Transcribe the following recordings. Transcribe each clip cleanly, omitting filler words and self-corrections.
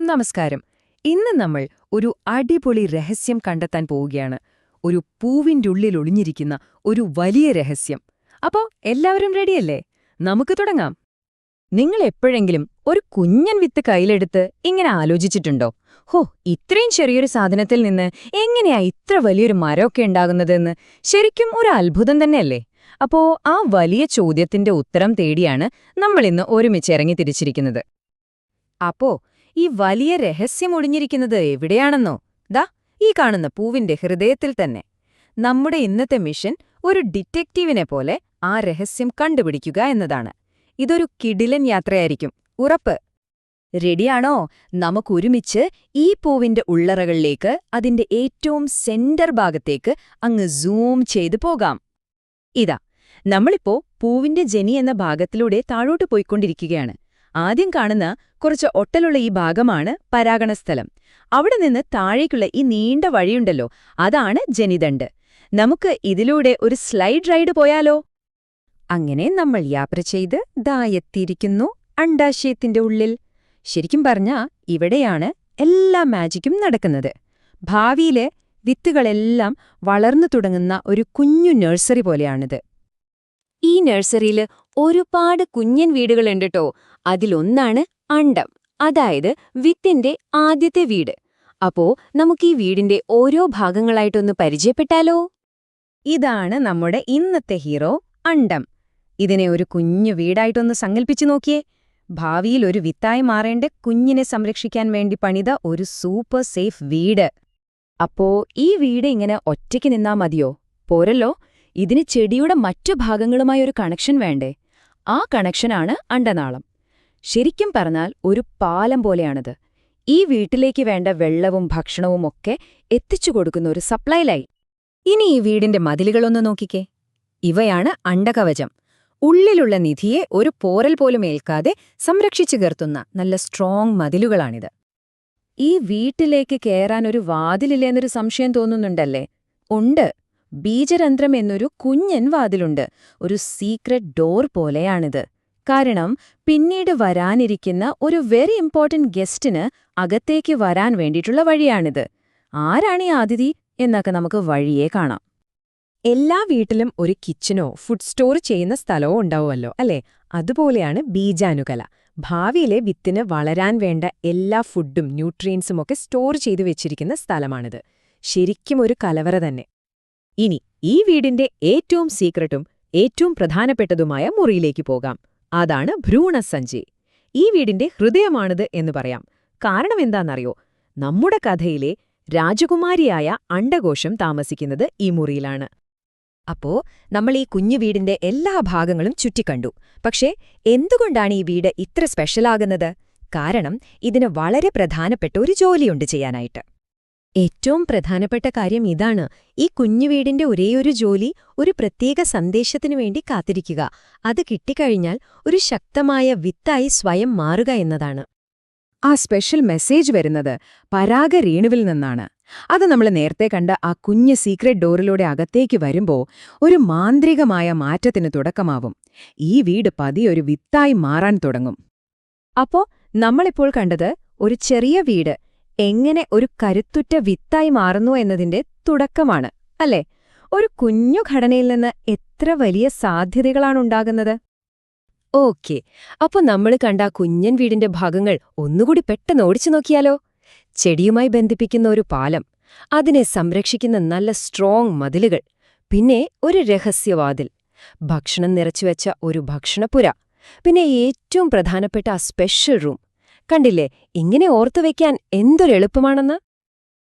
നമസ്കാരം. ഇന്ന് നമ്മൾ ഒരു അടിപൊളി രഹസ്യം കണ്ടെത്താൻ പോവുകയാണ്. ഒരു പൂവിൻ്റെ ഉള്ളിൽ ഒളിഞ്ഞിരിക്കുന്ന ഒരു വലിയ രഹസ്യം. അപ്പോ എല്ലാവരും റെഡിയല്ലേ? നമുക്ക് തുടങ്ങാം. നിങ്ങൾ എപ്പോഴെങ്കിലും ഒരു കുഞ്ഞൻ വിത്ത് കയ്യിലെടുത്ത് ഇങ്ങനെ ആലോചിച്ചിട്ടുണ്ടോ? ഹോ, ഇത്രയും ചെറിയൊരു സാധനത്തിൽ നിന്ന് എങ്ങനെയാ ഇത്ര വലിയൊരു മരമൊക്കെ ഉണ്ടാകുന്നതെന്ന് ശരിക്കും ഒരു അത്ഭുതം തന്നെയല്ലേ? അപ്പോ ആ വലിയ ചോദ്യത്തിന്റെ ഉത്തരം തേടിയാണ് നമ്മളിന്ന് ഒരുമിച്ച് ഇറങ്ങി തിരിച്ചിരിക്കുന്നത്. അപ്പോ ഈ വലിയ രഹസ്യം ഒളിഞ്ഞിരിക്കുന്നത് എവിടെയാണെന്നോ? ദാ ഈ കാണുന്ന പൂവിന്റെ ഹൃദയത്തിൽ തന്നെ. നമ്മുടെ ഇന്നത്തെ മിഷൻ ഒരു ഡിറ്റക്റ്റീവിനെ പോലെ ആ രഹസ്യം കണ്ടുപിടിക്കുക എന്നതാണ്. ഇതൊരു കിടിലൻ യാത്രയായിരിക്കും, ഉറപ്പ്. റെഡിയാണോ? നമുക്കൊരുമിച്ച് ഈ പൂവിന്റെ ഉള്ളറകളിലേക്ക്, അതിന്റെ ഏറ്റവും സെന്റർ ഭാഗത്തേക്ക് അങ്ങ് സൂം ചെയ്തു പോകാം. ഇതാ, നമ്മളിപ്പോ പൂവിന്റെ ജനി എന്ന ഭാഗത്തിലൂടെ താഴോട്ട് പോയിക്കൊണ്ടിരിക്കുകയാണ്. ആദ്യം കാണുന്ന കുറച്ച് ഒട്ടലുള്ള ഈ ഭാഗമാണ് പരാഗണസ്ഥലം. അവിടെ നിന്ന് താഴേക്കുള്ള ഈ നീണ്ട വഴിയുണ്ടല്ലോ, അതാണ് ജനിതണ്ട്. നമുക്ക് ഇതിലൂടെ ഒരു സ്ലൈഡ് റൈഡ് പോയാലോ? അങ്ങനെ നമ്മൾ യാത്ര ചെയ്ത് ദാ എത്തിയിരിക്കുന്നു അണ്ഡാശയത്തിന്റെ ഉള്ളിൽ. ശരിക്കും പറഞ്ഞാ ഇവിടെയാണ് എല്ലാ മാജിക്കും നടക്കുന്നത്. ഭാവിയിലെ വിത്തുകളെല്ലാം വളർന്നു തുടങ്ങുന്ന ഒരു കുഞ്ഞു നഴ്സറി പോലെയാണിത്. ഈ നഴ്സറിയിൽ ഒരുപാട് കുഞ്ഞൻ വീടുകളുണ്ട് ട്ടോ. അതിലൊന്നാണ് അണ്ഡം, അതായത് വിത്തിന്റെ ആദ്യത്തെ വീട്. അപ്പോ നമുക്ക് ഈ വീടിന്റെ ഓരോ ഭാഗങ്ങളായിട്ടൊന്ന് പരിചയപ്പെട്ടാലോ? ഇതാണ് നമ്മുടെ ഇന്നത്തെ ഹീറോ, അണ്ഡം. ഇതിനെ ഒരു കുഞ്ഞു വീടായിട്ടൊന്ന് സങ്കൽപ്പിച്ചു നോക്കിയേ. ഭാവിയിൽ ഒരു വിത്തായി മാറേണ്ട കുഞ്ഞിനെ സംരക്ഷിക്കാൻ വേണ്ടി പണിത ഒരു സൂപ്പർ സേഫ് വീട്. അപ്പോ ഈ വീട് ഇങ്ങനെ ഒറ്റയ്ക്ക് നിന്നാ മതിയോ? പോരല്ലോ, ഇതിന് ചെടിയുടെ മറ്റു ഭാഗങ്ങളുമായി ഒരു കണക്ഷൻ വേണ്ടേ? ആ കണക്ഷനാണ് അണ്ഡനാളം. ശരിക്കും പറഞ്ഞാൽ ഒരു പാലം പോലെയാണിത്. ഈ വീട്ടിലേക്ക് വേണ്ട വെള്ളവും ഭക്ഷണവും ഒക്കെ എത്തിച്ചു കൊടുക്കുന്ന ഒരു സപ്ലൈ ലൈൻ. ഇനി ഈ വീടിന്റെ മതിലുകളൊന്ന് നോക്കിക്കേ. ഇവയാണ് അണ്ഡകവചം. ഉള്ളിലുള്ള നിധിയെ ഒരു പോറൽ പോലും ഏൽക്കാതെ സംരക്ഷിച്ചു നിർത്തുന്ന നല്ല സ്ട്രോങ് മതിലുകളാണിത്. ഈ വീട്ടിലേക്ക് കയറാൻ ഒരു വാതിലില്ലെന്നൊരു സംശയം തോന്നുന്നുണ്ടല്ലേ? ഉണ്ട്. ബീജരന്ധ്രം എന്നൊരു കുഞ്ഞൻ വാതിലുണ്ട്. ഒരു സീക്രട്ട് ഡോർ പോലെയാണിത്. കാരണം പിന്നീട് വരാനിരിക്കുന്ന ഒരു വെരി ഇമ്പോർട്ടന്റ് ഗസ്റ്റിന് അകത്തേക്ക് വരാൻ വേണ്ടിയിട്ടുള്ള വഴിയാണിത്. ആരാണീ അതിഥി എന്നൊക്കെ നമുക്ക് വഴിയേ കാണാം. എല്ലാ വീട്ടിലും ഒരു കിച്ചനോ ഫുഡ് സ്റ്റോർ ചെയ്യുന്ന സ്ഥലമോ ഉണ്ടാവുമല്ലോ, അല്ലേ? അതുപോലെയാണ് ബീജാനുകല. ഭാവിയിലെ വിത്തിന് വളരാൻ വേണ്ട എല്ലാ ഫുഡും ന്യൂട്രിയൻസും ഒക്കെ സ്റ്റോർ ചെയ്തു വെച്ചിരിക്കുന്ന സ്ഥലമാണിത്. ശരിക്കും ഒരു കലവറ തന്നെ. ഇനി ഈ വീടിന്റെ ഏറ്റവും സീക്രട്ടും ഏറ്റവും പ്രധാനപ്പെട്ടതുമായ മുറിയിലേക്ക് പോകാം. അതാണ് ഭ്രൂണസഞ്ചി. ഈ വീടിന്റെ ഹൃദയമാണിത് എന്ന് പറയാം. കാരണം എന്താണെന്നറിയോ? നമ്മുടെ കഥയിലെ രാജകുമാരിയായ അണ്ഡകോശം താമസിക്കുന്നത് ഈ മുറിയിലാണ്. അപ്പോ നമ്മൾ ഈ കുഞ്ഞു വീടിന്റെ എല്ലാ ഭാഗങ്ങളും ചുറ്റിക്കണ്ടു. പക്ഷേ എന്തുകൊണ്ടാണ് ഈ വീട് ഇത്ര സ്പെഷ്യലാകുന്നത്? കാരണം ഇതിന് വളരെ പ്രധാനപ്പെട്ട ഒരു ജോലിയുണ്ട് ചെയ്യാനായിട്ട്. ഏറ്റവും പ്രധാനപ്പെട്ട കാര്യം ഇതാണ്: ഈ കുഞ്ഞു വീടിന്റെ ഒരേയൊരു ജോലി ഒരു പ്രത്യേക സന്ദേശത്തിനു വേണ്ടി കാത്തിരിക്കുക. അത് കിട്ടിക്കഴിഞ്ഞാൽ ഒരു ശക്തമായ വിത്തായി സ്വയം മാറുക എന്നതാണ്. ആ സ്പെഷ്യൽ മെസ്സേജ് വരുന്നത് പരാഗരേണുവിൽ നിന്നാണ്. അത് നമ്മൾ നേരത്തെ കണ്ട ആ കുഞ്ഞ് സീക്രട്ട് ഡോറിലൂടെ അകത്തേക്ക് വരുമ്പോൾ ഒരു മാന്ത്രികമായ മാറ്റത്തിന് തുടക്കമാവും. ഈ വീട് പതിയൊരു വിത്തായി മാറാൻ തുടങ്ങും. അപ്പോ നമ്മളിപ്പോൾ കണ്ടത് ഒരു ചെറിയ വീട് എങ്ങനെ ഒരു കരുത്തുറ്റ വിത്തായി മാറുന്നു എന്നതിന്റെ തുടക്കമാണ്, അല്ലേ? ഒരു കുഞ്ഞു ഘടനയിൽ നിന്ന് എത്ര വലിയ സാധ്യതകളാണുണ്ടാകുന്നത്. ഓക്കെ, അപ്പൊ നമ്മൾ കണ്ട കുഞ്ഞൻ വീടിന്റെ ഭാഗങ്ങൾ ഒന്നുകൂടി പെട്ടെന്ന് ഓടിച്ചു നോക്കിയാലോ? ചെടിയുമായി ബന്ധിപ്പിക്കുന്ന ഒരു പാലം, അതിനെ സംരക്ഷിക്കുന്ന നല്ല സ്ട്രോങ് മതിലുകൾ, പിന്നെ ഒരു രഹസ്യവാതിൽ, ഭക്ഷണം നിറച്ചുവെച്ച ഒരു ഭക്ഷണപ്പുര, പിന്നെ ഏറ്റവും പ്രധാനപ്പെട്ട ആ സ്പെഷ്യൽ റൂം. കണ്ടില്ലേ, ഇങ്ങനെ ഓർത്തുവെക്കാൻ എന്തൊരെളുപ്പമാണെന്ന്.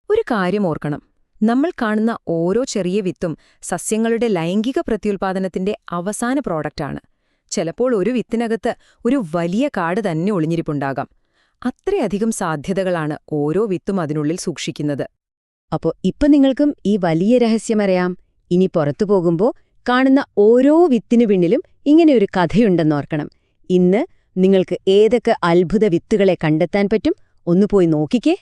ഒരു കാര്യം ഓർക്കണം, നമ്മൾ കാണുന്ന ഓരോ ചെറിയ വിത്തും സസ്യങ്ങളുടെ ലൈംഗിക പ്രത്യുൽപാദനത്തിന്റെ അവസാന പ്രോഡക്റ്റാണ്. ചിലപ്പോൾ ഒരു വിത്തിനകത്ത് ഒരു വലിയ കാട് തന്നെ ഒളിഞ്ഞിരിപ്പുണ്ടാകാം. അത്രയധികം സാധ്യതകളാണ് ഓരോ വിത്തും അതിനുള്ളിൽ സൂക്ഷിക്കുന്നത്. അപ്പോ ഇപ്പൊ നിങ്ങൾക്കും ഈ വലിയ രഹസ്യമറിയാം. ഇനി പുറത്തു പോകുമ്പോ കാണുന്ന ഓരോ വിത്തിനു പിന്നിലും ഇങ്ങനെയൊരു കഥയുണ്ടെന്നോർക്കണം. ഇന്ന് നിങ്ങൾക്ക് ഏതൊക്കെ അത്ഭുത വിത്തുകളെ കണ്ടെത്താൻ പറ്റും? ഒന്ന് പോയി നോക്കിക്കേ.